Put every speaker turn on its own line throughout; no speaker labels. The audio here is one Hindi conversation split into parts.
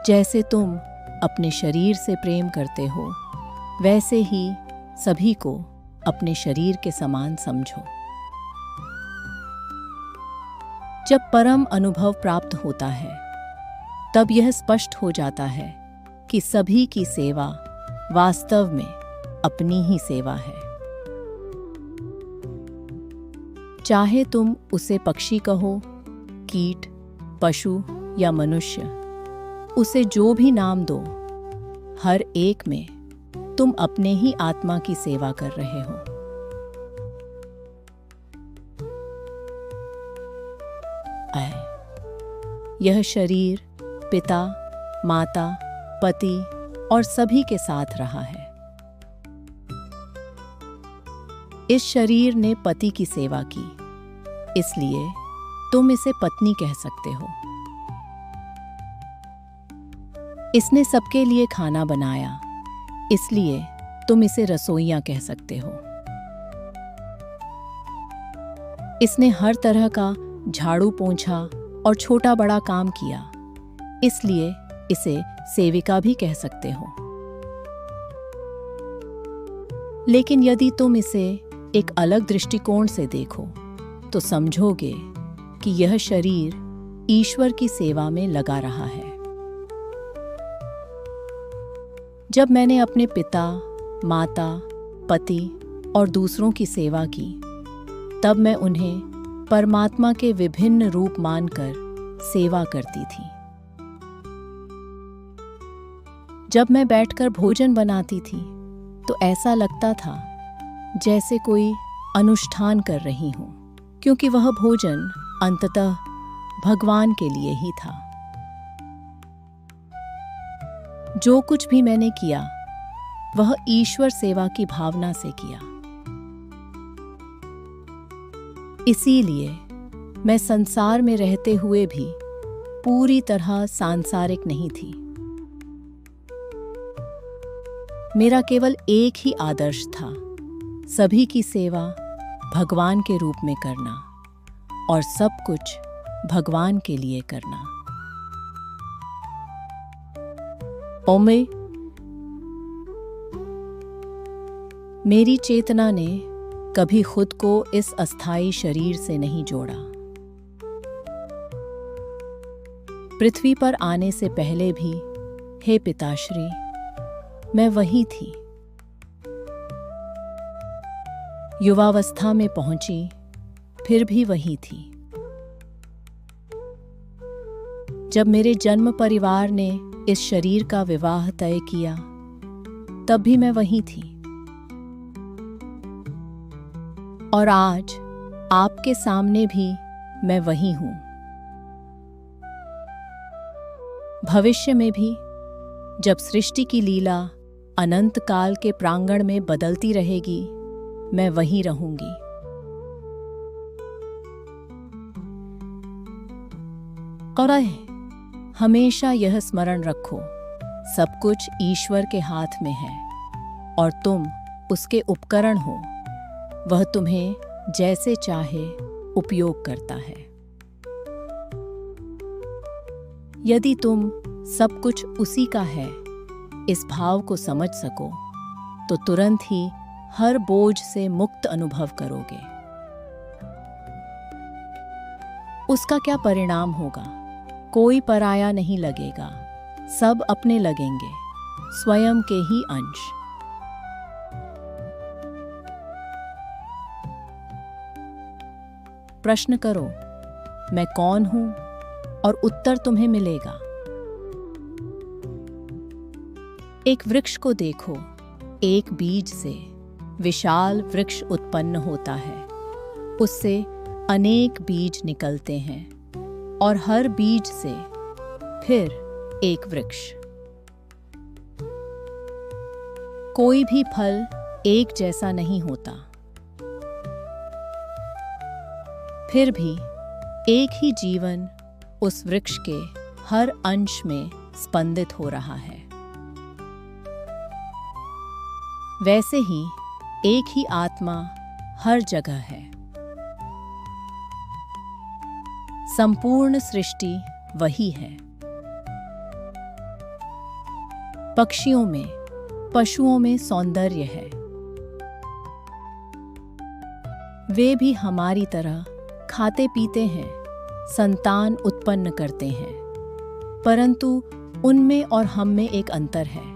जैसे तुम अपने शरीर से प्रेम करते हो, वैसे ही सभी को अपने शरीर के समान समझो। जब परम अनुभव प्राप्त होता है, तब यह स्पष्ट हो जाता है कि सभी की सेवा वास्तव में अपनी ही सेवा है। चाहे तुम उसे पक्षी कहो, कीट, पशु या मनुष्य, उसे जो भी नाम दो, हर एक में तुम अपने ही आत्मा की सेवा कर रहे हो। यह शरीर पिता, माता, पति और सभी के साथ रहा है। इस शरीर ने पति की सेवा की, इसलिए तुम इसे पत्नी कह सकते हो। इसने सबके लिए खाना बनाया, इसलिए तुम इसे रसोइया कह सकते हो। इसने हर तरह का झाड़ू पोंछा और छोटा बड़ा काम किया, इसलिए इसे सेविका भी कह सकते हो। लेकिन यदि तुम इसे एक अलग दृष्टिकोण से देखो, तो समझोगे कि यह शरीर ईश्वर की सेवा में लगा रहा है। जब मैंने अपने पिता, माता, पति और दूसरों की सेवा की, तब मैं उन्हें परमात्मा के विभिन्न रूप मानकर सेवा करती थी। जब मैं बैठकर भोजन बनाती थी, तो ऐसा लगता था जैसे कोई अनुष्ठान कर रही हूं, क्योंकि वह भोजन अंततः भगवान के लिए ही था। जो कुछ भी मैंने किया, वह ईश्वर सेवा की भावना से किया। इसीलिए मैं संसार में रहते हुए भी पूरी तरह सांसारिक नहीं थी। मेरा केवल एक ही आदर्श था, सभी की सेवा भगवान के रूप में करना और सब कुछ भगवान के लिए करना। ओमे, मेरी चेतना ने कभी खुद को इस अस्थायी शरीर से नहीं जोड़ा। पृथ्वी पर आने से पहले भी, हे पिताश्री, मैं वही थी। युवावस्था में पहुंची, फिर भी वही थी। जब मेरे जन्म परिवार ने इस शरीर का विवाह तय किया, तब भी मैं वही थी। और आज आपके सामने भी मैं वही हूं। भविष्य में भी, जब सृष्टि की लीला अनंत काल के प्रांगण में बदलती रहेगी, मैं वही रहूंगी। और हमेशा यह स्मरण रखो, सब कुछ ईश्वर के हाथ में है और तुम उसके उपकरण हो। वह तुम्हें जैसे चाहे उपयोग करता है। यदि तुम सब कुछ उसी का है, इस भाव को समझ सको, तो तुरंत ही हर बोझ से मुक्त अनुभव करोगे। उसका क्या परिणाम होगा? कोई पराया नहीं लगेगा, सब अपने लगेंगे, स्वयं के ही अंश। प्रश्न करो, मैं कौन हूं? और उत्तर तुम्हें मिलेगा। एक वृक्ष को देखो, एक बीज से विशाल वृक्ष उत्पन्न होता है। उससे अनेक बीज निकलते हैं और हर बीज से फिर एक वृक्ष। कोई भी फल एक जैसा नहीं होता, फिर भी एक ही जीवन उस वृक्ष के हर अंश में स्पंदित हो रहा है। वैसे ही एक ही आत्मा हर जगह है। संपूर्ण सृष्टि वही है। पक्षियों में, पशुओं में सौंदर्य है। वे भी हमारी तरह खाते पीते हैं, संतान उत्पन्न करते हैं, परंतु उनमें और हम में एक अंतर है।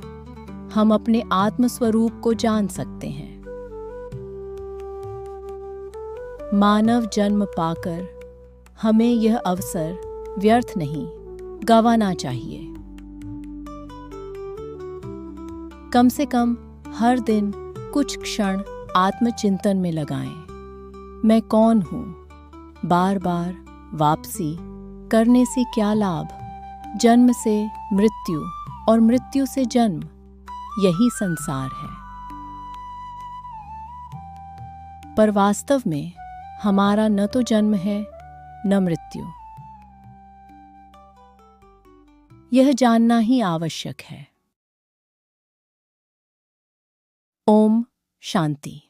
हम अपने आत्म स्वरूप को जान सकते हैं। मानव जन्म पाकर हमें यह अवसर व्यर्थ नहीं गंवाना चाहिए। कम से कम हर दिन कुछ क्षण आत्मचिंतन में लगाएं। मैं कौन हूँ? बार बार वापसी करने से क्या लाभ? जन्म से मृत्यु और मृत्यु से जन्म, यही संसार है। पर वास्तव में हमारा न तो जन्म है न मृत्यु। यह जानना ही आवश्यक है। ओम शांति।